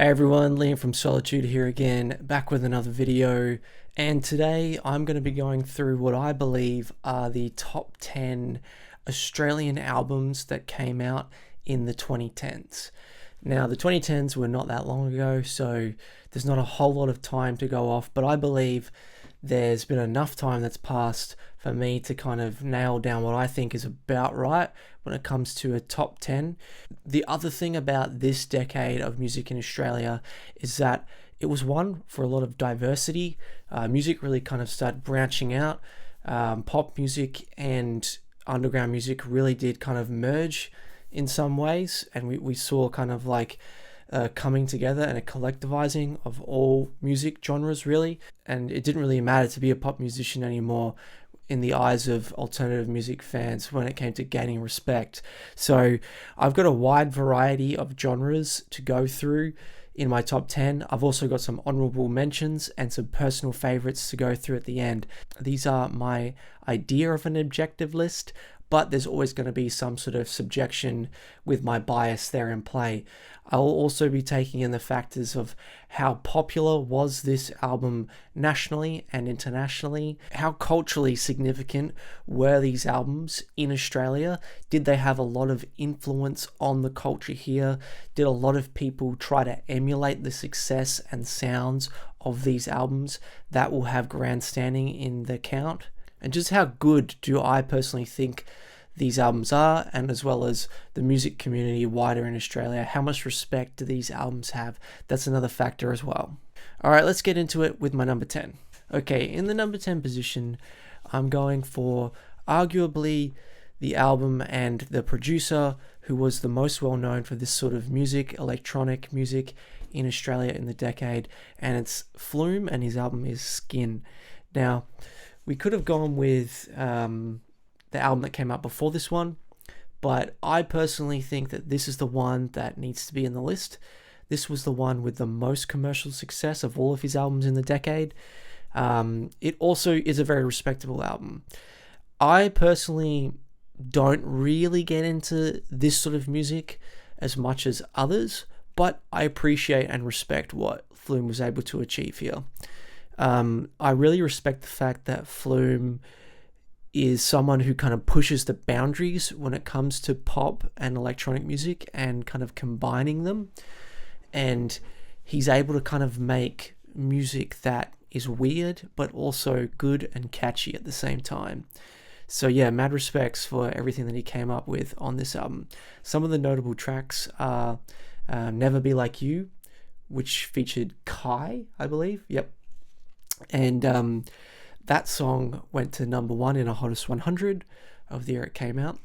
Hey everyone, Liam from Solitude here again, back with another video, and today I'm going to be going through what I believe are the top 10 Australian albums that came out in the 2010s. Now, the 2010s were not that long ago, so there's not a whole lot of time to go off, but I believe there's been enough time that's passed for me to kind of nail down what I think is about right when it comes to a top 10. The other thing about this decade of music in Australia is that it was one for a lot of diversity. Music really kind of started branching out. Pop music and underground music really did kind of merge in some ways, and we saw kind of like coming together and a collectivizing of all music genres really, and it didn't really matter to be a pop musician anymore in the eyes of alternative music fans when it came to gaining respect. So I've got a wide variety of genres to go through in my top 10. I've also got some honorable mentions and some personal favorites to go through at the end. These are my idea of an objective list, but there's always going to be some sort of subjection with my bias there in play. I'll also be taking in the factors of how popular was this album nationally and internationally, how culturally significant were these albums in Australia, did they have a lot of influence on the culture here, did a lot of people try to emulate the success and sounds of these albums that will have grand standing in the count, and just how good do I personally think these albums are, and as well as the music community wider in Australia, how much respect do these albums have? That's another factor as well. Alright, let's get into it with my number 10. Okay, in the number 10 position, I'm going for arguably the album and the producer who was the most well known for this sort of music, electronic music in Australia in the decade, and it's Flume, and his album is Skin. Now, we could have gone with the album that came out before this one, but I personally think that this is the one that needs to be in the list. This was the one with the most commercial success of all of his albums in the decade. It also is a very respectable album. I personally don't really get into this sort of music as much as others, but I appreciate and respect what Flume was able to achieve here. I really respect the fact that Flume is someone who kind of pushes the boundaries when it comes to pop and electronic music and kind of combining them. And he's able to kind of make music that is weird, but also good and catchy at the same time. So yeah, mad respects for everything that he came up with on this album. Some of the notable tracks are Never Be Like You, which featured Kai, I believe. Yep. And that song went to number 1 in a Hottest 100 of the year it came out,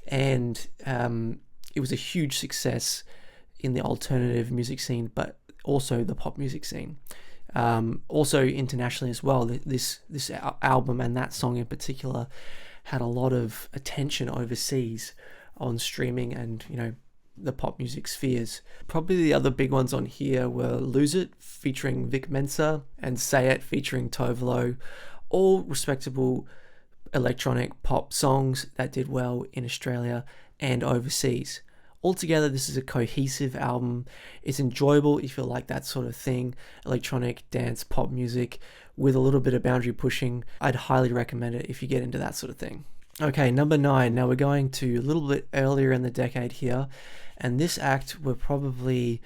and it was a huge success in the alternative music scene, but also the pop music scene. Also internationally as well, this album and that song in particular had a lot of attention overseas on streaming and, you know, the pop music spheres. Probably the other big ones on here were Lose It featuring Vic Mensa and Say It featuring Tovlo. All respectable electronic pop songs that did well in Australia and overseas. Altogether, this is a cohesive album. It's enjoyable if you like that sort of thing, electronic, dance, pop music with a little bit of boundary pushing. I'd highly recommend it if you get into that sort of thing. Okay, number 9. Now we're going to a little bit earlier in the decade here, and this act were probably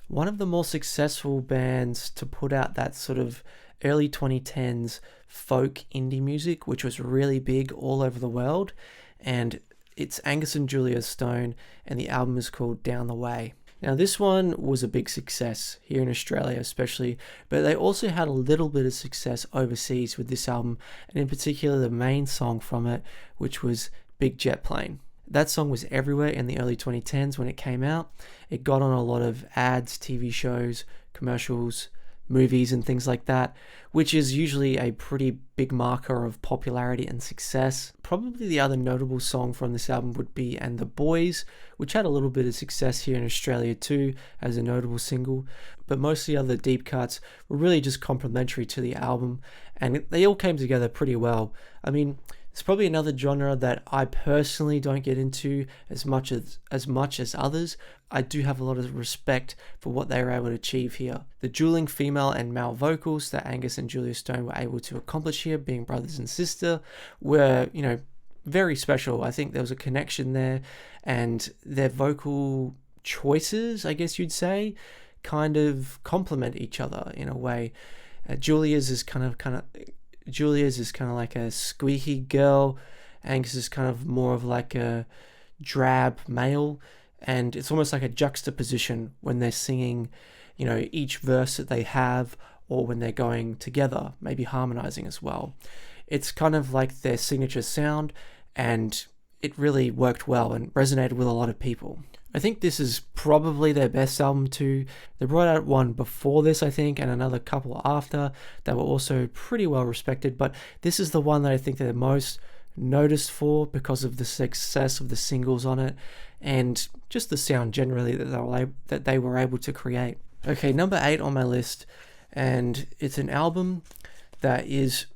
one of the more successful bands to put out that sort of early 2010s folk indie music, which was really big all over the world. And it's Angus and Julia Stone, and the album is called Down the Way. Now, this one was a big success here in Australia especially, but they also had a little bit of success overseas with this album, and in particular the main song from it, which was Big Jet Plane. That song was everywhere in the early 2010s when it came out. It got on a lot of ads, TV shows, commercials, movies and things like that, which is usually a pretty big marker of popularity and success. Probably the other notable song from this album would be And the Boys, which had a little bit of success here in Australia too as a notable single, but most of the other deep cuts were really just complimentary to the album, and they all came together pretty well. I mean, It's probably another genre that I personally don't get into as much as others. I do have a lot of respect for what they were able to achieve here. The dueling female and male vocals that Angus and Julia Stone were able to accomplish here, being brothers and sister, were, very special. I think there was a connection there, and their vocal choices, I guess you'd say, kind of complement each other in a way. Julia's is kind of like a squeaky girl. Angus is kind of more of like a drab male, and it's almost like a juxtaposition when they're singing, each verse that they have, or when they're going together, maybe harmonizing as well. It's kind of like their signature sound, and it really worked well and resonated with a lot of people. I think this is probably their best album too. They brought out one before this, I think, and another couple after that were also pretty well respected, but this is the one that I think they're most noticed for because of the success of the singles on it and just the sound generally that they were able to create. Okay, number 8 on my list, and it's an album that is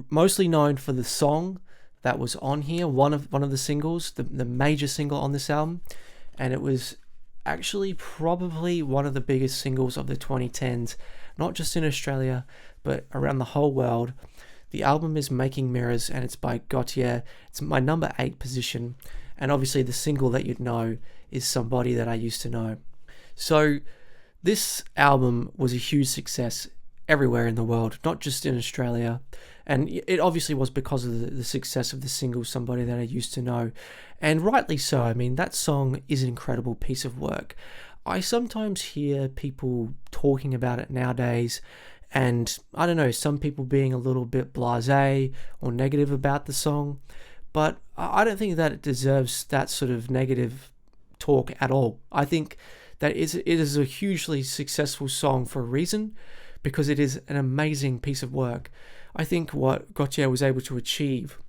mostly known for the song that was on here, one of the singles, the major single on this album, and it was actually probably one of the biggest singles of the 2010s, not just in Australia, but around the whole world. The album is Making Mirrors, and it's by Gautier. It's my number 8 position, and obviously the single that you'd know is Somebody That I Used to Know. So this album was a huge success everywhere in the world, not just in Australia. And it obviously was because of the success of the single Somebody That I Used to Know. And rightly so. I mean, that song is an incredible piece of work. I sometimes hear people talking about it nowadays, and I don't know, some people being a little bit blasé or negative about the song, but I don't think that it deserves that sort of negative talk at all. I think that it is a hugely successful song for a reason, because it is an amazing piece of work. I think what Gautier was able to achieve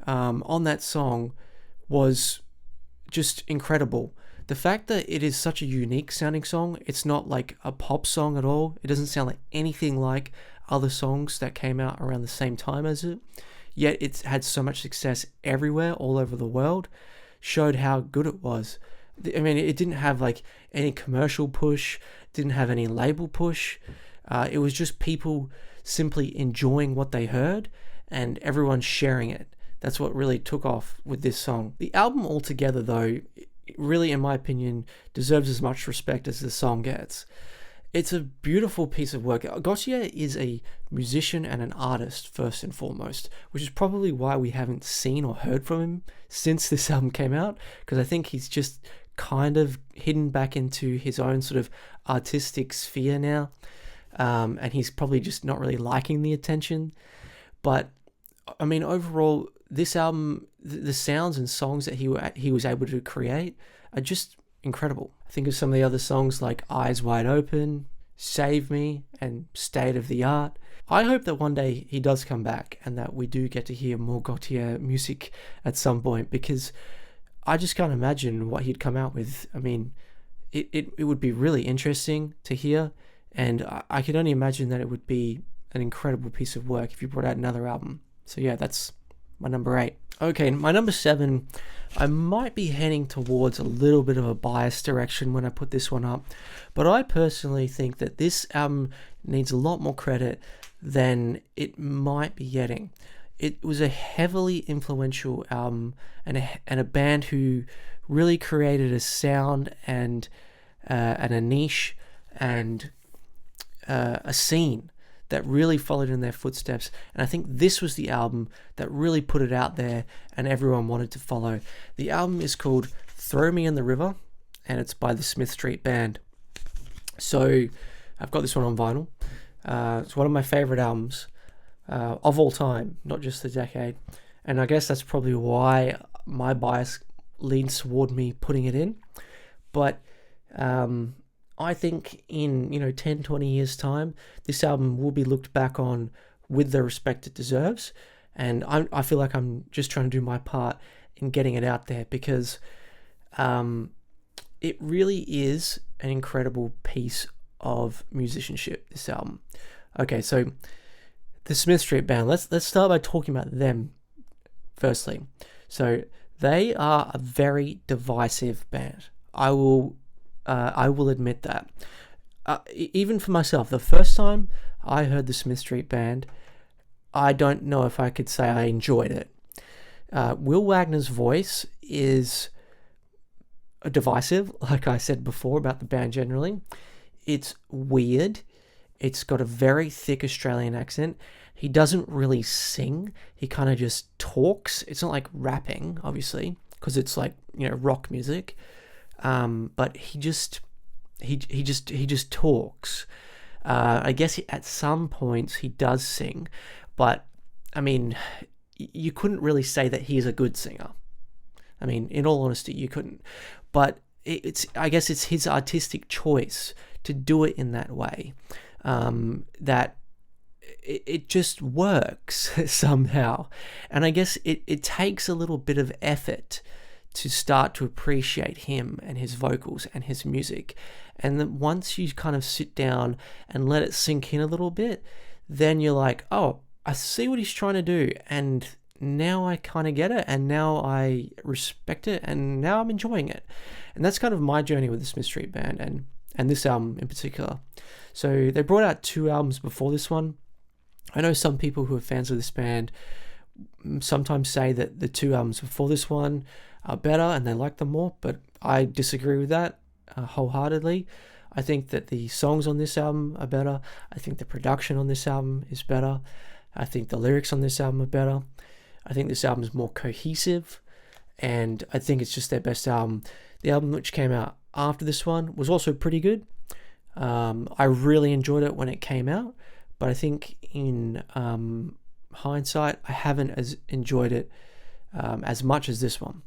on that song was just incredible. The fact that it is such a unique sounding song, it's not like a pop song at all. It doesn't sound like anything like other songs that came out around the same time as it, yet it's had so much success everywhere, all over the world, showed how good it was. I mean, it didn't have like any commercial push, didn't have any label push. It was just people simply enjoying what they heard and everyone sharing it. That's what really took off with this song. The album altogether, though, really, in my opinion, deserves as much respect as the song gets. It's a beautiful piece of work. Gautier is a musician and an artist, first and foremost, which is probably why we haven't seen or heard from him since this album came out, because I think he's just kind of hidden back into his own sort of artistic sphere now. And he's probably just not really liking the attention. But I mean, overall, this album, the sounds and songs that he was able to create are just incredible. I think of some of the other songs like Eyes Wide Open, Save Me, and State of the Art. I hope that one day he does come back and that we do get to hear more Gautier music at some point, because I just can't imagine what he'd come out with. I mean, it would be really interesting to hear. And I could only imagine that it would be an incredible piece of work if you brought out another album. So yeah, that's my number 8. Okay, my number 7, I might be heading towards a little bit of a biased direction when I put this one up, but I personally think that this album needs a lot more credit than it might be getting. It was a heavily influential album, and a band who really created a sound and a niche and a scene that really followed in their footsteps. And I think this was the album that really put it out there and everyone wanted to follow. The album is called Throw Me in the River, and it's by the Smith Street Band. So I've got this one on vinyl. It's one of my favorite albums of all time, not just the decade. And I guess that's probably why my bias leans toward me putting it in. But I think in 10, 20 years time, this album will be looked back on with the respect it deserves, and I feel like I'm just trying to do my part in getting it out there, because it really is an incredible piece of musicianship, this album. Okay, so the Smith Street Band, let's start by talking about them firstly. So they are a very divisive band. I will admit that. Even for myself, the first time I heard the Smith Street Band, I don't know if I could say I enjoyed it. Will Wagner's voice is divisive, like I said before about the band generally. It's weird. It's got a very thick Australian accent. He doesn't really sing. He kind of just talks. It's not like rapping, obviously, because it's like, rock music. But he just talks. I guess at some points he does sing, but I mean, you couldn't really say that he's a good singer. I mean, in all honesty, you couldn't. But I guess it's his artistic choice to do it in that way. That it just works somehow. And I guess it takes a little bit of effort to start to appreciate him and his vocals and his music. And then once you kind of sit down and let it sink in a little bit, then you're like, oh, I see what he's trying to do. And now I kind of get it. And now I respect it. And now I'm enjoying it. And that's kind of my journey with the Smith Street Band and this album in particular. So they brought out 2 albums before this one. I know some people who are fans of this band sometimes say that the 2 albums before this one are better and they like them more, but I disagree with that wholeheartedly. I think that the songs on this album are better. I think the production on this album is better. I think the lyrics on this album are better. I think this album is more cohesive, and I think it's just their best album. The album which came out after this one was also pretty good. I really enjoyed it when it came out, but I think in hindsight, I haven't enjoyed it as much as this one.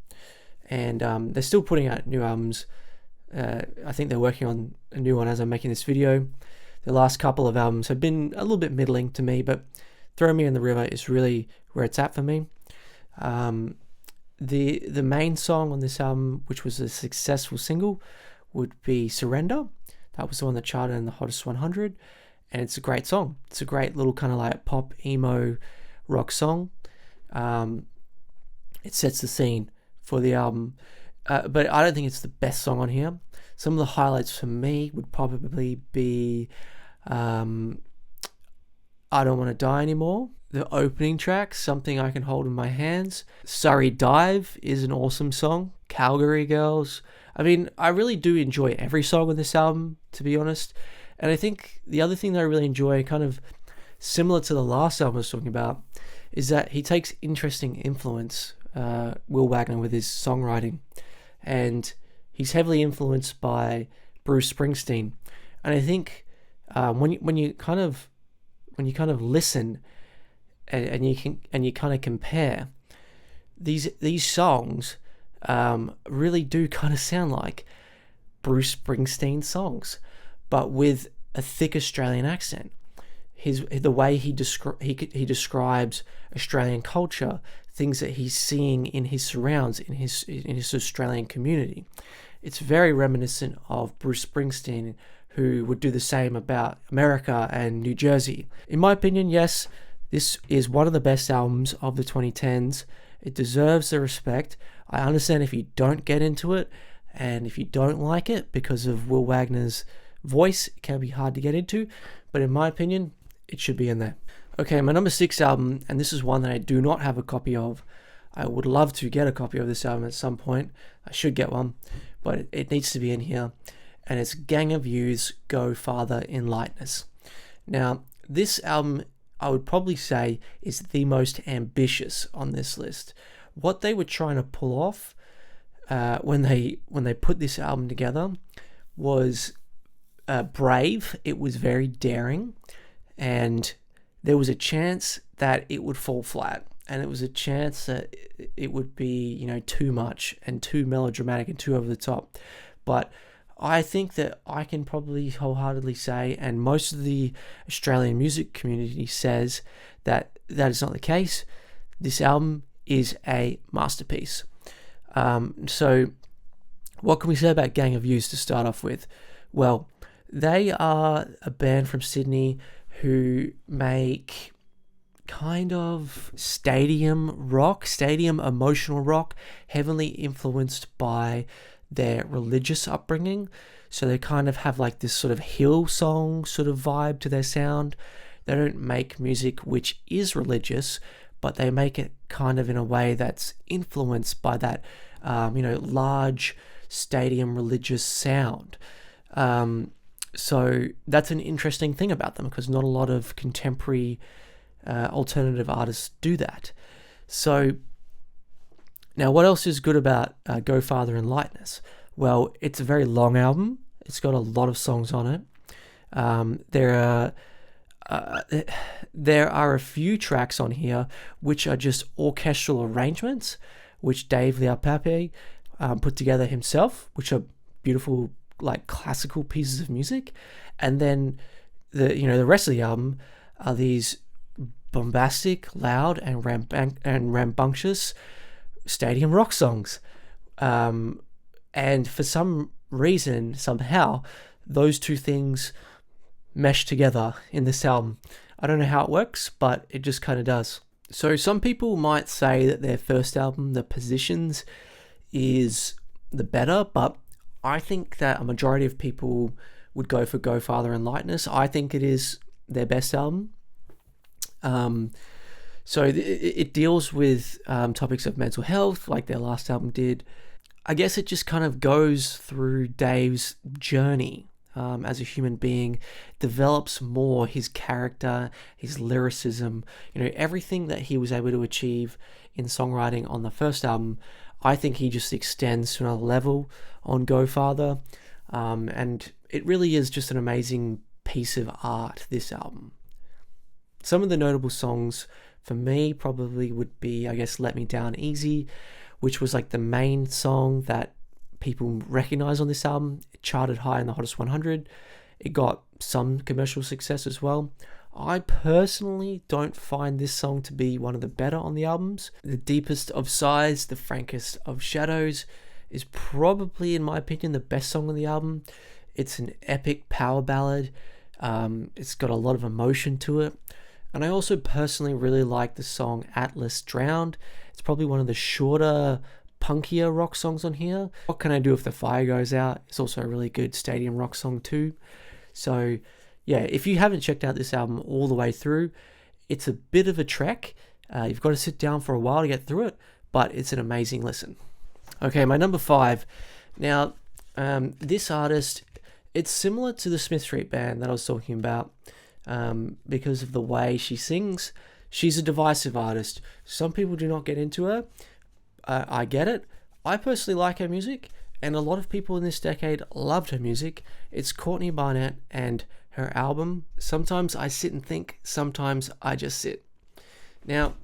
And they're still putting out new albums. I think they're working on a new one as I'm making this video. The last couple of albums have been a little bit middling to me, but Throw Me in the River is really where it's at for me. The main song on this album, which was a successful single, would be Surrender. That was the one that charted in the Hottest 100, and it's a great song. It's a great little kind of like pop, emo, rock song. It sets the scene for the album, but I don't think it's the best song on here. Some of the highlights for me would probably be I Don't Want to Die Anymore. The opening track, Something I Can Hold in My Hands. Surrey Dive is an awesome song. Calgary Girls. I mean, I really do enjoy every song on this album, to be honest. And I think the other thing that I really enjoy, kind of similar to the last album I was talking about, is that he takes interesting influence, Will Wagner, with his songwriting. And he's heavily influenced by Bruce Springsteen. And I think when you kind of listen and you kind of compare, these songs really do kind of sound like Bruce Springsteen songs, but with a thick Australian accent. The way he describes Australian culture, things that he's seeing in his surrounds, in his Australian community, it's very reminiscent of Bruce Springsteen, who would do the same about America and New Jersey. In my opinion, yes, this is one of the best albums of the 2010s. It deserves the respect. I understand if you don't get into it and if you don't like it because of Will Wagner's voice, it can be hard to get into, but in my opinion, it should be in there. Okay, my number 6 album, and this is one that I do not have a copy of. I would love to get a copy of this album at some point. I should get one, but it needs to be in here. And it's Gang of Youth's Go Farther in Lightness. Now, this album, I would probably say, is the most ambitious on this list. What they were trying to pull off when they put this album together was brave. It was very daring, and there was a chance that it would fall flat, and it was a chance that it would be, too much and too melodramatic and too over the top. But I think that I can probably wholeheartedly say, and most of the Australian music community says, that that is not the case. This album is a masterpiece. So what can we say about Gang of Youths to start off with? Well, they are a band from Sydney who make kind of stadium rock, stadium emotional rock, heavily influenced by their religious upbringing. So they kind of have like this sort of Hillsong sort of vibe to their sound. They don't make music which is religious, but they make it kind of in a way that's influenced by that, large stadium religious sound. So that's an interesting thing about them, because not a lot of contemporary alternative artists do that. So now, what else is good about Go Farther in Lightness? Well, it's a very long album. It's got a lot of songs on it. There are a few tracks on here which are just orchestral arrangements, which Dave Leapape put together himself, which are beautiful, like classical pieces of music. And then the rest of the album are these bombastic, loud, and rambunctious stadium rock songs. And for some reason, somehow, those two things mesh together in this album. I don't know how it works, but it just kind of does. So some people might say that their first album, The Positions, is the better, but I think that a majority of people would go for Go Farther in Lightness. I think it is their best album. So it deals with topics of mental health, like their last album did. I guess it just kind of goes through Dave's journey as a human being, develops more his character, his lyricism, everything that he was able to achieve in songwriting on the first album. I think he just extends to another level on Go Farther, and it really is just an amazing piece of art, this album. Some of the notable songs for me probably would be, I guess, Let Me Down Easy, which was like the main song that people recognize on this album. It charted high in the Hottest 100. It got some commercial success as well. I personally don't find this song to be one of the better on the albums. The Deepest of Sighs, The Frankest of Shadows is probably, in my opinion, the best song on the album. It's an epic power ballad. It's got a lot of emotion to it. And I also personally really like the song Atlas Drowned. It's probably one of the shorter, punkier rock songs on here. What Can I Do If the Fire Goes Out? It's also a really good stadium rock song too. So yeah, if you haven't checked out this album all the way through, it's a bit of a trek. You've got to sit down for a while to get through it, but it's an amazing listen. Okay, my number 5. Now, this artist, it's similar to the Smith Street Band that I was talking about because of the way she sings. She's a divisive artist. Some people do not get into her. I get it. I personally like her music, and a lot of people in this decade loved her music. It's Courtney Barnett and her album. Sometimes I sit and think, sometimes I just sit. Now,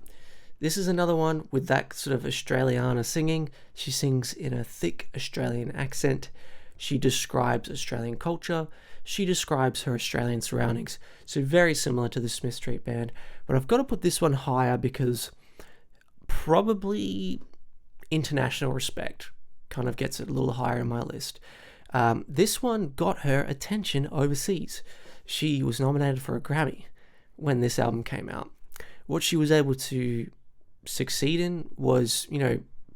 this is another one with that sort of Australiana singing. She sings in a thick Australian accent. She describes Australian culture. She describes her Australian surroundings. So very similar to the Smith Street Band. But I've got to put this one higher because probably International Respect kind of gets it a little higher in my list. This one got her attention overseas. She was nominated for a Grammy when this album came out. What she was able to succeed in was,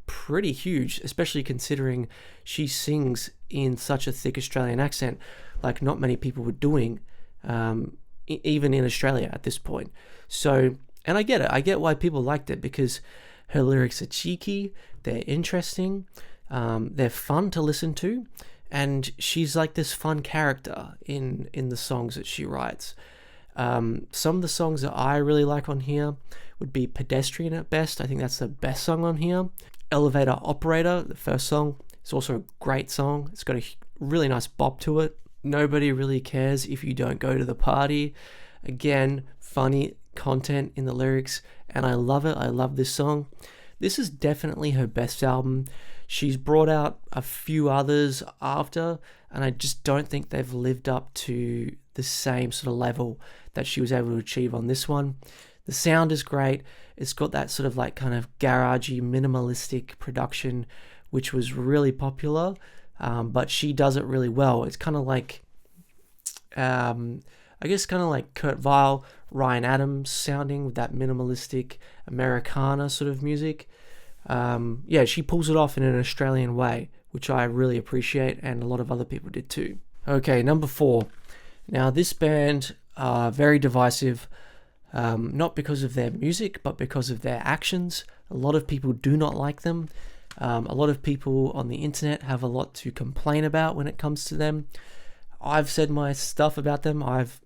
pretty huge, especially considering she sings in such a thick Australian accent like not many people were doing, even in Australia at this point. So, and I get it. I get why people liked it, because her lyrics are cheeky, they're interesting, they're fun to listen to, and she's like this fun character in the songs that she writes. Some of the songs that I really like on here would be Pedestrian at Best. I think that's the best song on here. Elevator Operator, the first song, is also a great song. It's got a really nice bop to it. Nobody Really Cares If You Don't Go to the Party. Again, funny content in the lyrics, and I love it. I love this song. This is definitely her best album. She's brought out a few others after, and I just don't think they've lived up to the same sort of level that she was able to achieve on this one. The sound is great. It's got that sort of like kind of garagey, minimalistic production, which was really popular, but she does it really well. It's kind of like, I guess kind of like Kurt Weill Ryan Adams sounding with that minimalistic Americana sort of music. Yeah, she pulls it off in an Australian way, which I really appreciate, and a lot of other people did too. Okay, number 4. Now, this band are very divisive, not because of their music, but because of their actions. A lot of people do not like them. A lot of people on the internet have a lot to complain about when it comes to them. I've said my stuff about them. I've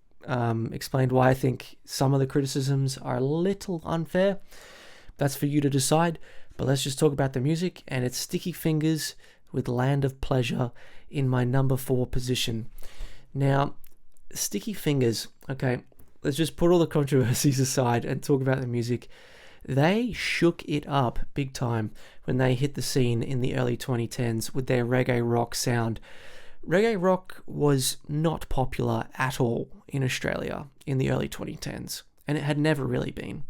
explained why I think some of the criticisms are a little unfair. That's for you to decide. But let's just talk about the music, and it's Sticky Fingers with Land of Pleasure in my number 4 position. Now, Sticky Fingers, okay, let's just put all the controversies aside and talk about the music. They shook it up big time when they hit the scene in the early 2010s with their reggae rock sound. Reggae rock was not popular at all in Australia in the early 2010s, and it had never really been.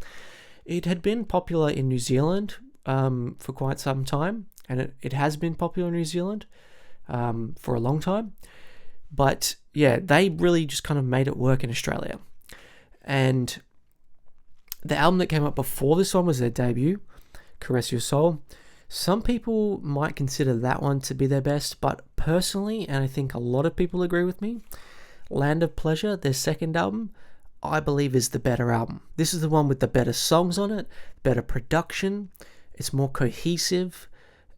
It had been popular in New Zealand for quite some time, and it has been popular in New Zealand for a long time. But yeah, they really just kind of made it work in Australia. And the album that came up before this one was their debut, Caress Your Soul. Some people might consider that one to be their best, but personally, and I think a lot of people agree with me, Land of Pleasure, their second album, I believe is the better album. This is the one with the better songs on it, better production, it's more cohesive,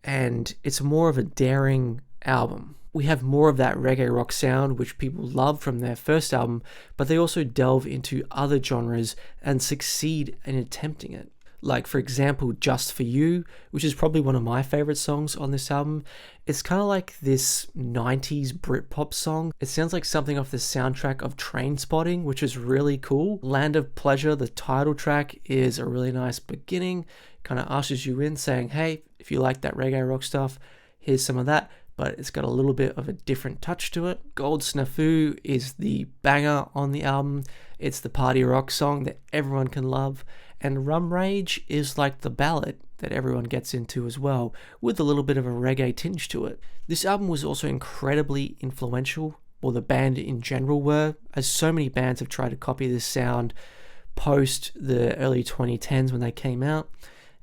and it's more of a daring album. We have more of that reggae rock sound, which people love from their first album, but they also delve into other genres and succeed in attempting it. Like, for example, Just For You, which is probably one of my favorite songs on this album. It's kind of like this 90s Britpop song. It sounds like something off the soundtrack of Trainspotting, which is really cool. Land of Pleasure, the title track, is a really nice beginning. Kind of ushers you in saying, hey, if you like that reggae rock stuff, here's some of that. But it's got a little bit of a different touch to it. Gold Snafu is the banger on the album. It's the party rock song that everyone can love. And Rum Rage is like the ballad that everyone gets into as well, with a little bit of a reggae tinge to it. This album was also incredibly influential, or the band in general were, as so many bands have tried to copy this sound post the early 2010s when they came out.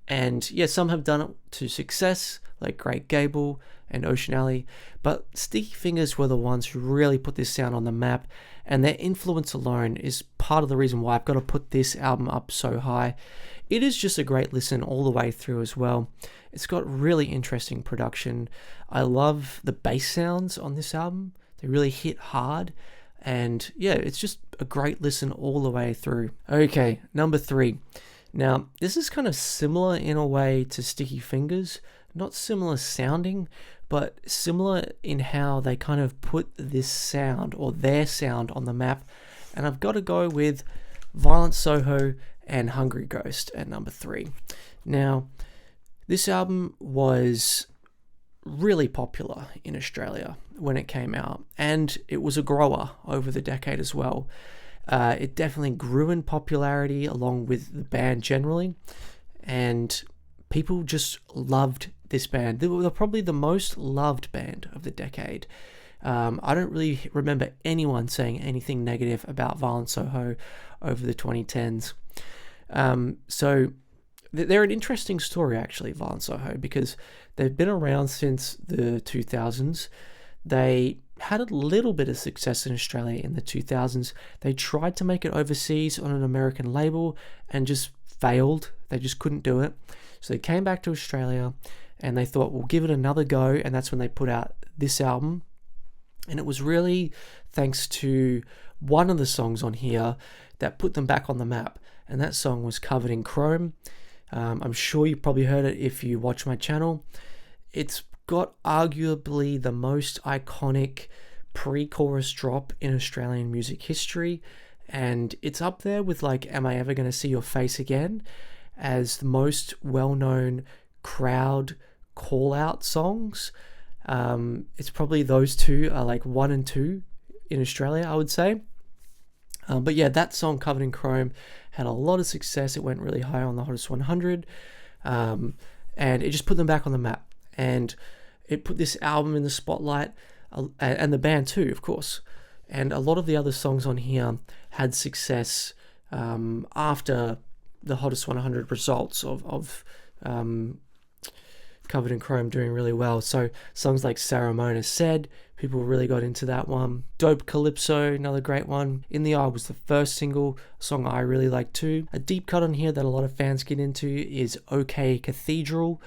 And yeah, some have done it to success, like Great Gable and Ocean Alley, but Sticky Fingers were the ones who really put this sound on the map, and their influence alone is part of the reason why I've got to put this album up so high. It is just a great listen all the way through as well. It's got really interesting production. I love the bass sounds on this album. They really hit hard, and yeah, it's just a great listen all the way through. Okay, number 3. Now, this is kind of similar in a way to Sticky Fingers. Not similar sounding, but similar in how they kind of put this sound, or their sound, on the map. And I've got to go with Violent Soho and Hungry Ghost at number 3. Now, this album was really popular in Australia when it came out, and it was a grower over the decade as well. It definitely grew in popularity along with the band generally, and people just loved this band. They were probably the most loved band of the decade. I don't really remember anyone saying anything negative about Violent Soho over the 2010s. So they're an interesting story, actually, Violent Soho, because they've been around since the 2000s. They had a little bit of success in Australia in the 2000s. They tried to make it overseas on an American label and just failed. They just couldn't do it. So they came back to Australia and they thought, we'll give it another go. And that's when they put out this album. And it was really thanks to one of the songs on here that put them back on the map. And that song was Covered in Chrome. I'm sure you probably heard it if you watch my channel. It's got arguably the most iconic pre-chorus drop in Australian music history. And it's up there with like Am I Ever Gonna See Your Face Again as the most well-known crowd call-out songs. It's probably those two are like 1 and 2 in Australia, I would say. But yeah, that song Covered in Chrome had a lot of success. It went really high on the Hottest 100, and it just put them back on the map. And it put this album in the spotlight, and the band too, of course. And a lot of the other songs on here had success after the Hottest 100 results of Covered in Chrome doing really well. So songs like Sarah Mona Said, people really got into that one. Dope Calypso, another great one. In the Eye was the first single, a song I really like too. A deep cut on here that a lot of fans get into is OK Cathedral,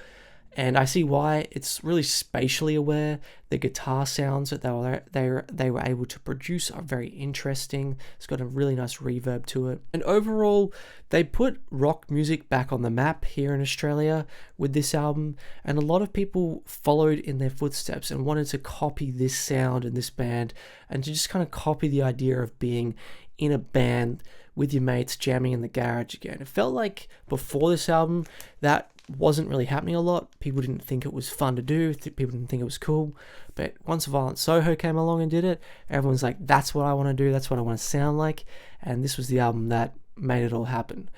and I see why. It's really spatially aware. The guitar sounds that they were able to produce are very interesting. It's got a really nice reverb to it. And overall, they put rock music back on the map here in Australia with this album, and a lot of people followed in their footsteps and wanted to copy this sound and this band, and to just kind of copy the idea of being in a band with your mates jamming in the garage again. It felt like before this album that wasn't really happening a lot. People didn't think it was fun to do. People didn't think it was cool. But once Violent Soho came along and did it, everyone's like, that's what I want to do. That's what I want to sound like. And this was the album that made it all happen.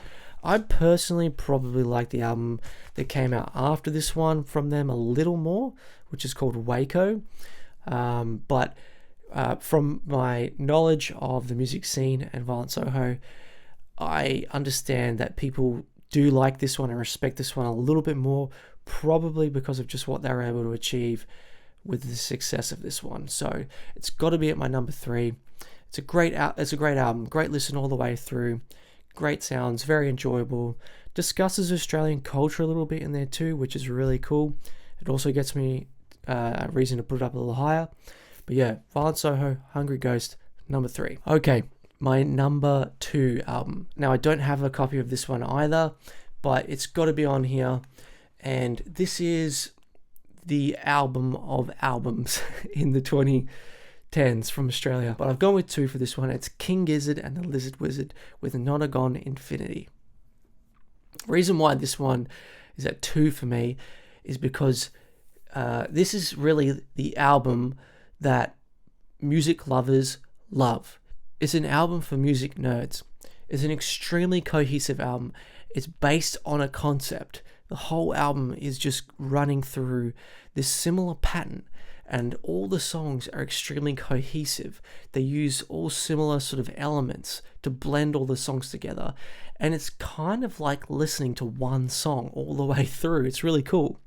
I personally probably like the album that came out after this one from them a little more, which is called Waco. But from my knowledge of the music scene and Violent Soho, I understand that people do like this one and respect this one a little bit more, probably because of just what they were able to achieve with the success of this one. So it's got to be at my number 3. It's a great album, great listen all the way through, great sounds, very enjoyable. Discusses Australian culture a little bit in there too, which is really cool. It also gets me a reason to put it up a little higher. But yeah, Violent Soho, Hungry Ghost, number 3. Okay, my number 2 album. Now, I don't have a copy of this one either, but it's got to be on here. And this is the album of albums in the 2010s from Australia. But I've gone with 2 for this one. It's King Gizzard and the Lizard Wizard with Nonagon Infinity. Reason why this one is at 2 for me is because this is really the album that music lovers love. It's an album for music nerds. It's an extremely cohesive album. It's based on a concept. The whole album is just running through this similar pattern, and all the songs are extremely cohesive. They use all similar sort of elements to blend all the songs together, and it's kind of like listening to one song all the way through. It's really cool.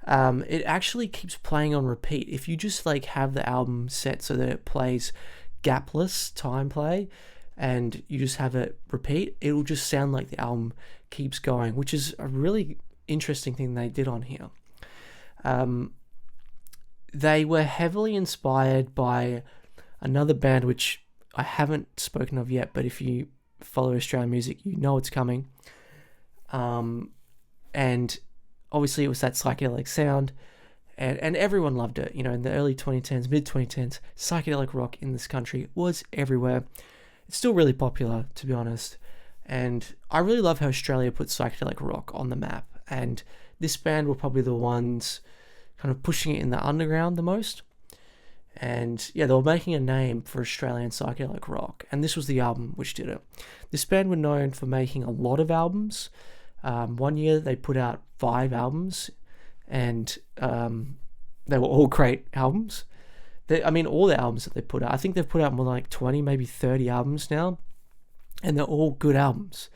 It actually keeps playing on repeat. If you just like have the album set so that it plays gapless time play and you just have it repeat, it'll just sound like the album keeps going, which is a really interesting thing they did on here. They were heavily inspired by another band which I haven't spoken of yet, but if you follow Australian music, you know it's coming. And obviously it was that psychedelic sound, and everyone loved it. You know, in the early 2010s, mid 2010s, psychedelic rock in this country was everywhere. It's still really popular, to be honest. And I really love how Australia put psychedelic rock on the map. And this band were probably the ones kind of pushing it in the underground the most. And yeah, they were making a name for Australian psychedelic rock. And this was the album which did it. This band were known for making a lot of albums. One year they put out 5 albums, and they were all great albums. All the albums that they put out, I think they've put out more than like 20, maybe 30 albums now, and they're all good albums.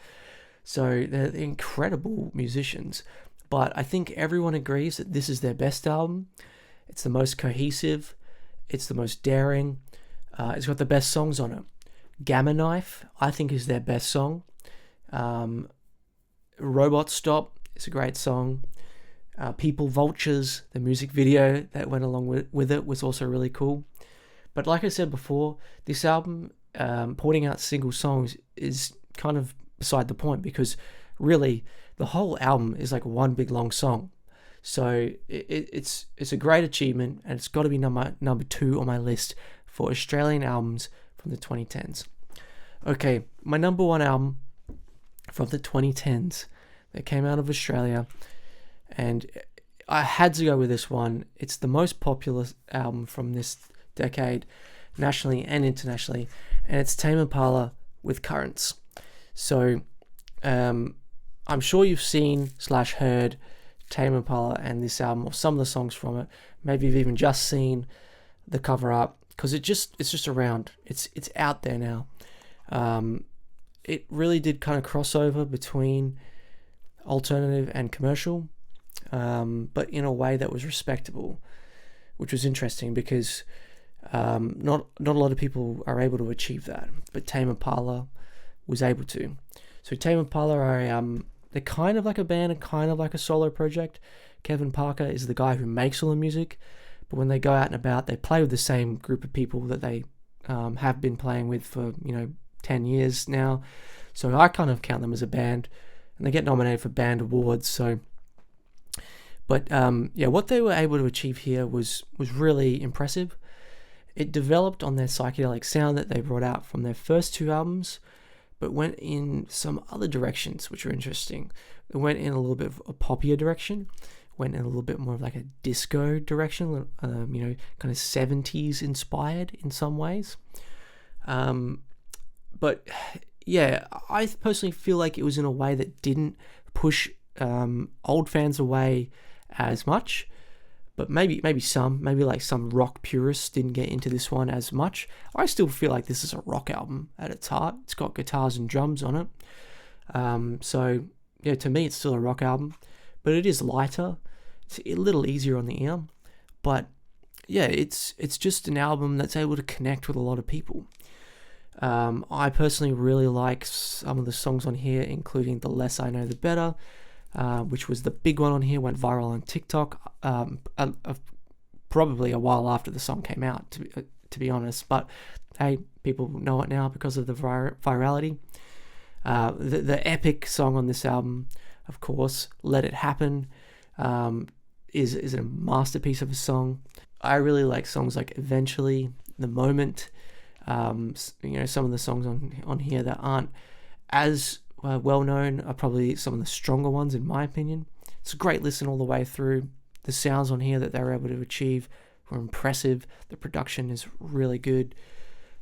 So they're incredible musicians. But I think everyone agrees that this is their best album. It's the most cohesive. It's the most daring. It's got the best songs on it. Gamma Knife, I think, is their best song. Robot Stop is a great song. People Vultures, the music video that went along with it, was also really cool. But like I said before, this album, putting out single songs is kind of beside the point, because really the whole album is like one big long song. So it's a great achievement, and it's got to be number 2 on my list for Australian albums from the 2010s. Okay, my number 1 album from the 2010s that came out of Australia, and I had to go with this one. It's the most popular album from this decade, nationally and internationally, and it's Tame Impala with Currents. So I'm sure you've seen / heard Tame Impala and this album, or some of the songs from it. Maybe you've even just seen the cover art, because it's just around. It's out there now. it really did kind of cross over between alternative and commercial, but in a way that was respectable, which was interesting because not a lot of people are able to achieve that, but Tame Impala was able to. So Tame Impala are they're kind of like a band and kind of like a solo project. Kevin Parker is the guy who makes all the music, but when they go out and about, they play with the same group of people that they have been playing with for 10 years now. So I kind of count them as a band, and they get nominated for band awards. So, but what they were able to achieve here was really impressive. It developed on their psychedelic sound that they brought out from their first two albums, but went in some other directions which are interesting. It went in a little bit of a poppier direction, went in a little bit more of like a disco direction, kind of 70s inspired in some ways. But yeah, I personally feel like it was in a way that didn't push old fans away as much. But maybe like some rock purists didn't get into this one as much. I still feel like this is a rock album at its heart. It's got guitars and drums on it. So yeah, to me it's still a rock album, but it is lighter. It's a little easier on the ear. But yeah, it's just an album that's able to connect with a lot of people. I personally really like some of the songs on here, including The Less I Know The Better, which was the big one on here, went viral on TikTok, probably a while after the song came out, to be honest. But hey, people know it now because of the virality. The epic song on this album, of course, Let It Happen, is a masterpiece of a song. I really like songs like Eventually, The Moment. Some of the songs on here that aren't as well known are probably some of the stronger ones in my opinion. It's a great listen all the way through. The sounds on here that they were able to achieve were impressive. The production is really good.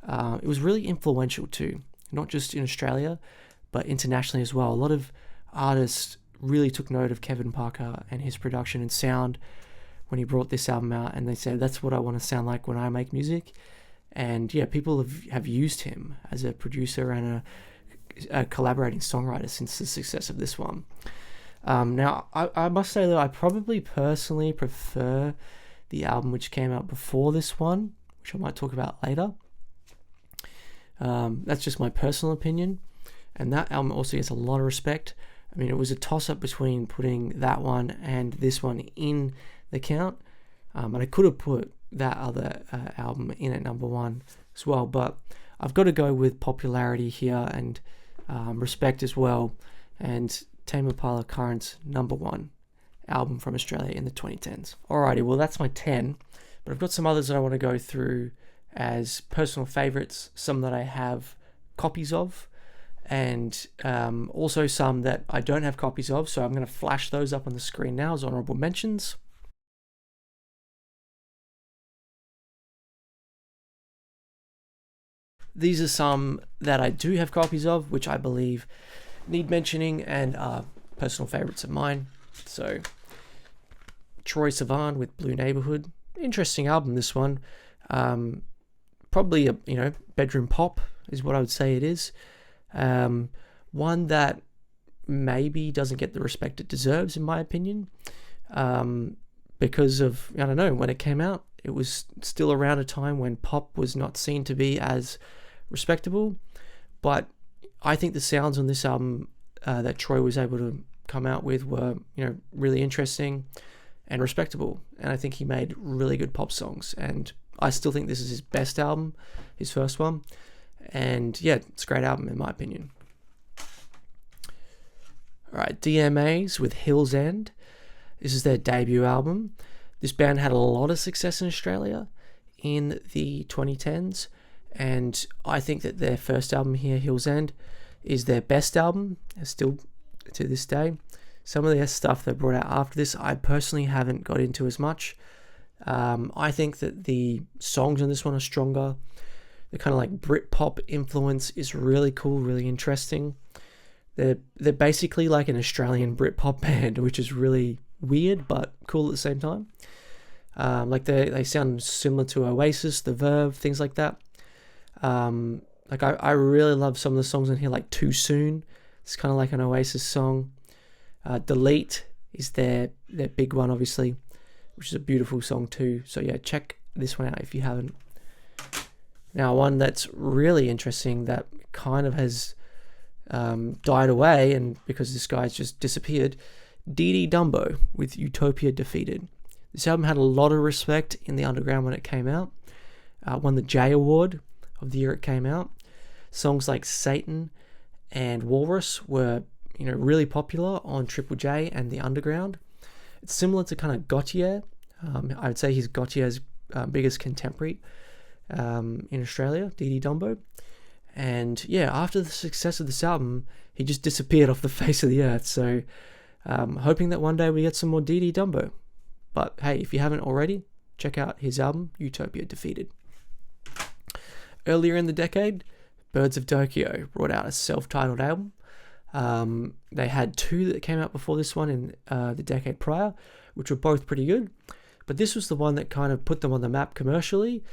It was really influential too, not just in Australia, but internationally as well. A lot of artists really took note of Kevin Parker and his production and sound when he brought this album out, and they said, that's what I want to sound like when I make music. And yeah, people have used him as a producer and a collaborating songwriter since the success of this one. Now, I must say that I probably personally prefer the album which came out before this one, which I might talk about later. That's just my personal opinion. And that album also gets a lot of respect. I mean, it was a toss-up between putting that one and this one in the count. And I could have put that other album in at number one as well, but I've got to go with popularity here and respect as well. And Tame Impala Current's number one album from Australia in the 2010s. Alrighty, well that's my 10, but I've got some others that I want to go through as personal favorites, some that I have copies of, and also some that I don't have copies of, so I'm going to flash those up on the screen now as honorable mentions. These are some that I do have copies of, which I believe need mentioning and are personal favorites of mine. So, Troye Sivan with Blue Neighborhood. Interesting album, this one. Probably a bedroom pop is what I would say it is. One that maybe doesn't get the respect it deserves, in my opinion, because of, I don't know, when it came out, it was still around a time when pop was not seen to be as respectable. But I think the sounds on this album that Troye was able to come out with were, really interesting and respectable. And I think he made really good pop songs. And I still think this is his best album, his first one. And yeah, it's a great album in my opinion. Alright, DMAs with Hill's End. This is their debut album. This band had a lot of success in Australia in the 2010s. And I think that their first album here, Hill's End, is their best album, still to this day. Some of their stuff they brought out after this, I personally haven't got into as much. I think that the songs on this one are stronger. The kind of like Britpop influence is really cool, really interesting. They're basically like an Australian Britpop band, which is really weird but cool at the same time. Like they sound similar to Oasis, The Verve, things like that. Like I really love some of the songs on here, like Too Soon. It's kind of like an Oasis song. Delete is their big one, obviously, which is a beautiful song too. So yeah, check this one out if you haven't. Now, one that's really interesting that kind of has died away, and because this guy's just disappeared, Dee Dee Dumbo with Utopia Defeated. This album had a lot of respect in the underground when it came out. Won the J Award of the year it came out. Songs like Satan and Walrus were, really popular on Triple J and the underground. It's similar to kind of Gautier. I would say he's Gautier's biggest contemporary in Australia, Dee Dee Dumbo. And yeah, after the success of this album, he just disappeared off the face of the earth. So hoping that one day we get some more Dee Dee Dumbo. But hey, if you haven't already, check out his album, Utopia Defeated. Earlier in the decade, Birds of Tokyo brought out a self-titled album. They had two that came out before this one in the decade prior, which were both pretty good. But this was the one that kind of put them on the map commercially,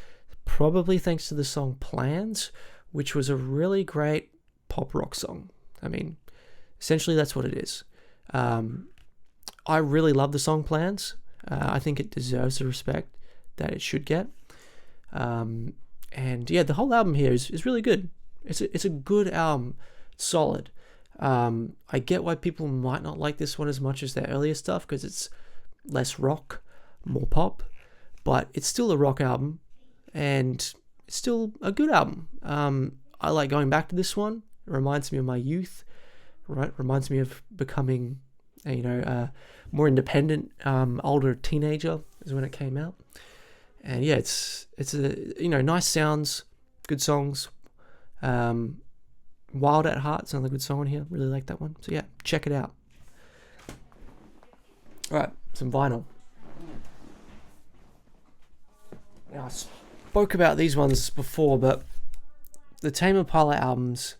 probably thanks to the song Plans, which was a really great pop rock song. I mean, essentially that's what it is. I really love the song Plans. I think it deserves the respect that it should get. And yeah, the whole album here is really good. It's a good album, solid. I get why people might not like this one as much as their earlier stuff, because it's less rock, more pop, but it's still a rock album, and it's still a good album. I like going back to this one. It reminds me of my youth, right? Reminds me of becoming a more independent, older teenager is when it came out. And yeah, it's a nice sounds, good songs. Wild at Heart is another good song on here. Really like that one. So yeah, check it out. All right, some vinyl. Now I spoke about these ones before, but the Tame Impala albums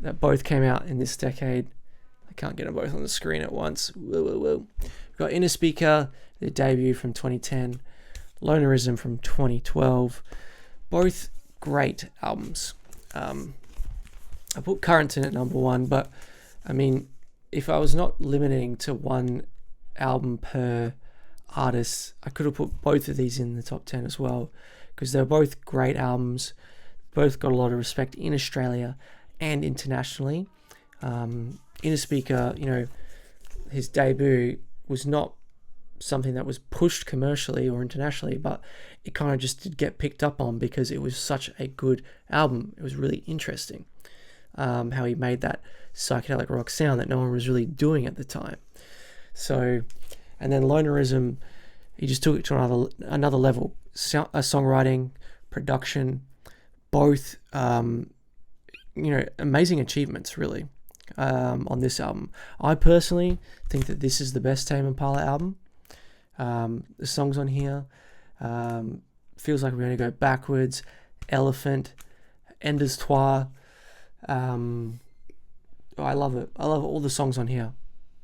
that both came out in this decade, I can't get them both on the screen at once. Whoa. We've got Inner Speaker, their debut from 2010, Lonerism from 2012. Both great albums. I put Currents in at number one, but I mean, if I was not limiting to one album per artist, I could have put both of these in the top 10 as well, because they're both great albums. Both got a lot of respect in Australia and internationally. Inner Speaker, his debut was not something that was pushed commercially or internationally, but it kind of just did get picked up on because it was such a good album. It was really interesting how he made that psychedelic rock sound that no one was really doing at the time. So, and then Lonerism, he just took it to another level. Songwriting, production, both amazing achievements really on this album. I personally think that this is the best Tame Impala album. The songs on here, Feels Like We're Gonna Go Backwards, Elephant, Enders Toi. I love it. I love all the songs on here.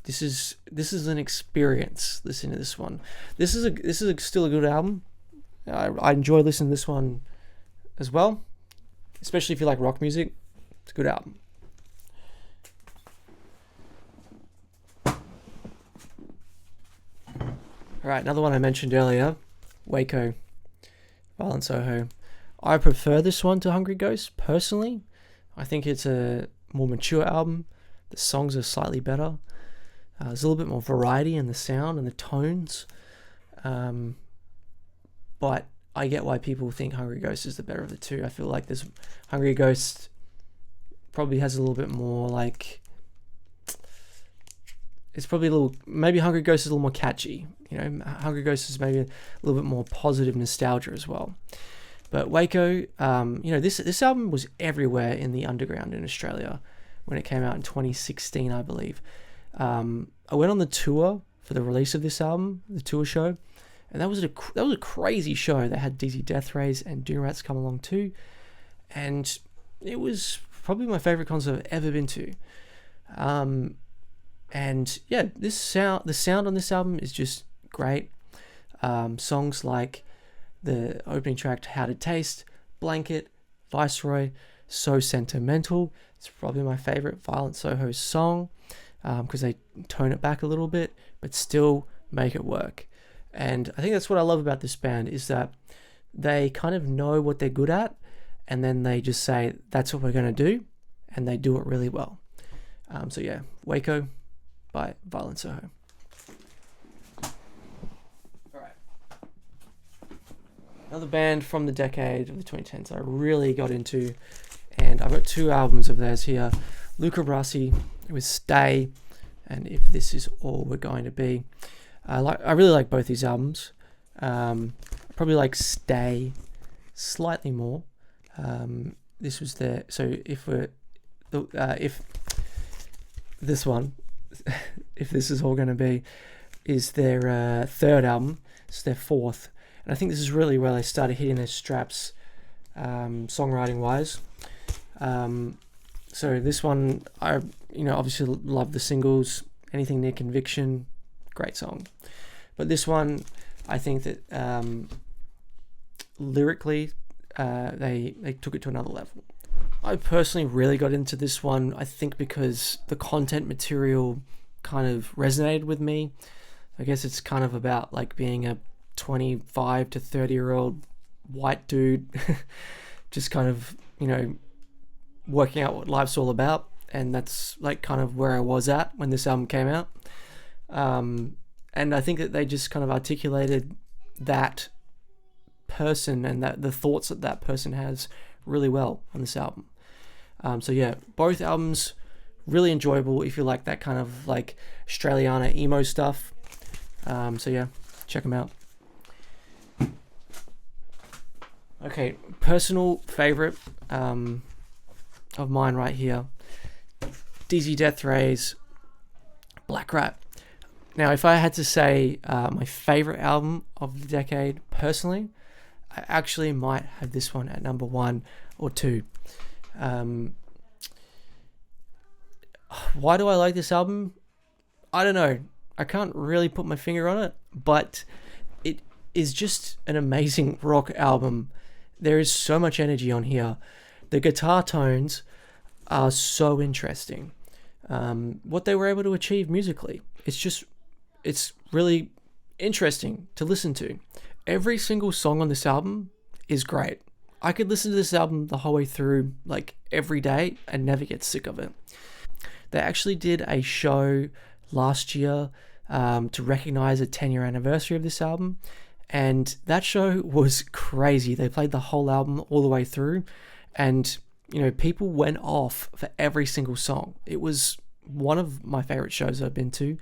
This is an experience listening to this one. This is still a good album. I enjoy listening to this one as well, especially if you like rock music. It's a good album. Alright, another one I mentioned earlier, Waco, Violent Soho. I prefer this one to Hungry Ghost, personally. I think it's a more mature album. The songs are slightly better. There's a little bit more variety in the sound and the tones. But I get why people think Hungry Ghost is the better of the two. I feel like this Hungry Ghost probably has a little bit more like... It's probably maybe Hungry Ghost is a little more catchy. Hungry Ghost is maybe a little bit more positive nostalgia as well. But Waco, this album was everywhere in the underground in Australia when it came out in 2016, I believe. I went on the tour for the release of this album, the tour show, and that was a crazy show. They had DZ Death Rays and Dune Rats come along too, and it was probably my favorite concert I've ever been to. And yeah, the sound on this album is just great. Songs like the opening track, How to Taste, Blanket, Viceroy, So Sentimental. It's probably my favorite Violent Soho song, because they tone it back a little bit, but still make it work. And I think that's what I love about this band, is that they kind of know what they're good at, and then they just say, that's what we're going to do, and they do it really well. So yeah, Waco by Violent Soho. Alright. Another band from the decade of the 2010s I really got into, and I've got 2 albums of theirs here. Luca Brasi with Stay, and If This Is All We're Going to Be. I really like both these albums. Probably like Stay slightly more. This was their, so if this one, If This Is All Going to Be, is their 3rd album. It's their 4th, and I think this is really where they started hitting their straps, songwriting wise. So this one, I obviously love the singles. Anything Near Conviction, great song. But this one, I think that lyrically, they took it to another level. I personally really got into this one, I think because the content material kind of resonated with me. I guess it's kind of about like being a 25 to 30-year-old white dude, just kind of, working out what life's all about. And that's like kind of where I was at when this album came out. And I think that they just kind of articulated that person and that the thoughts that that person has really well on this album. So yeah, both albums really enjoyable if you like that kind of like Australiana emo stuff. So yeah, check them out. Okay, personal favorite of mine right here, DZ Death Rays, Black Rat. Now, if I had to say my favorite album of the decade, personally, I actually might have this one at number 1 or 2. Why do I like this album? I don't know. I can't really put my finger on it, but it is just an amazing rock album. There is so much energy on here. The guitar tones are so interesting. What they were able to achieve musically, it's really interesting to listen to. Every single song on this album is great. I could listen to this album the whole way through, like every day, and never get sick of it. They actually did a show last year to recognize a 10-year anniversary of this album, and that show was crazy. They played the whole album all the way through, and people went off for every single song. It was one of my favorite shows I've been to,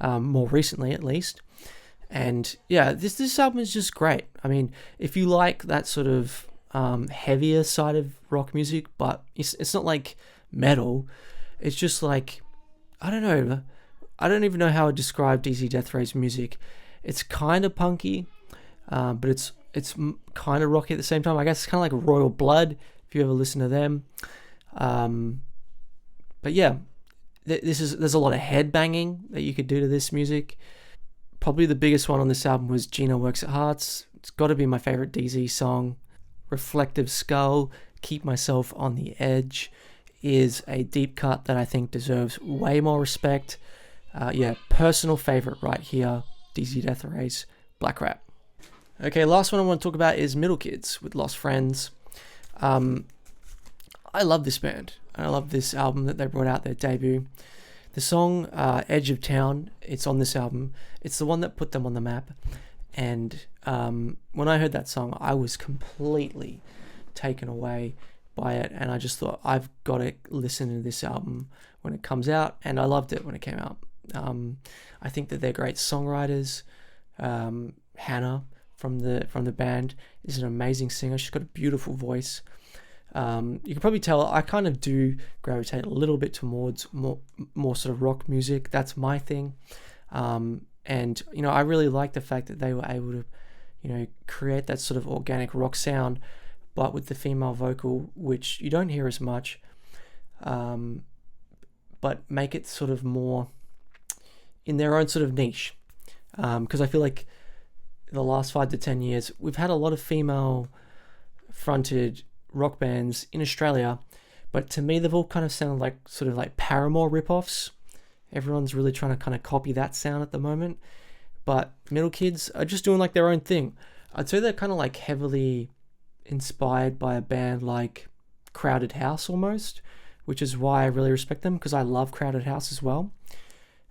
more recently at least. And yeah, this album is just great. I mean, if you like that sort of heavier side of rock music, but it's not like metal. It's just like, I don't know. I don't even know how to describe DZ Death Rays music. It's kind of punky, but it's kind of rocky at the same time. I guess it's kind of like Royal Blood, if you ever listen to them. But yeah, there's a lot of head banging that you could do to this music. Probably the biggest one on this album was Gina Works at Hearts. It's got to be my favorite DZ song. Reflective Skull, Keep Myself on the Edge is a deep cut that I think deserves way more respect. Yeah, personal favorite right here, DZ Death Rays, Black Rat. Okay, last one I want to talk about is Middle Kids with Lost Friends. I love this band. I love this album that they brought out, their debut. The song Edge of Town, it's on this album. It's the one that put them on the map. And when I heard that song, I was completely taken away by it. And I just thought, I've got to listen to this album when it comes out. And I loved it when it came out. I think that they're great songwriters. Hannah from the band is an amazing singer. She's got a beautiful voice. You can probably tell I kind of do gravitate a little bit towards more sort of rock music. That's my thing. And I really like the fact that they were able to create that sort of organic rock sound, but with the female vocal, which you don't hear as much, but make it sort of more in their own sort of niche. Because I feel like in the last 5 to 10 years we've had a lot of female fronted rock bands in Australia, but to me they've all kind of sounded like sort of like Paramore ripoffs. Everyone's really trying to kind of copy that sound at the moment, but Middle Kids are just doing like their own thing. I'd say they're kind of like heavily inspired by a band like Crowded House almost, which is why I really respect them, because I love Crowded House as well.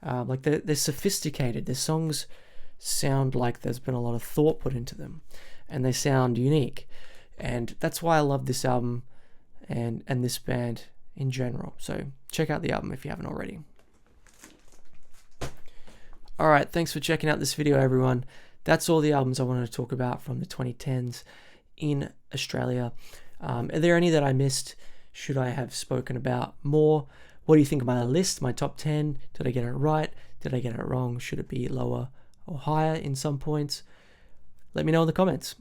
Like they're sophisticated. Their songs sound like there's been a lot of thought put into them, and they sound unique, and that's why I love this album and this band in general. So check out the album if you haven't already. Alright, thanks for checking out this video, everyone. That's all the albums I wanted to talk about from the 2010s in Australia. Are there any that I missed? Should I have spoken about more? What do you think of my list, my top 10? Did I get it right? Did I get it wrong? Should it be lower or higher in some points? Let me know in the comments.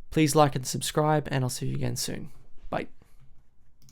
Please like and subscribe, and I'll see you again soon.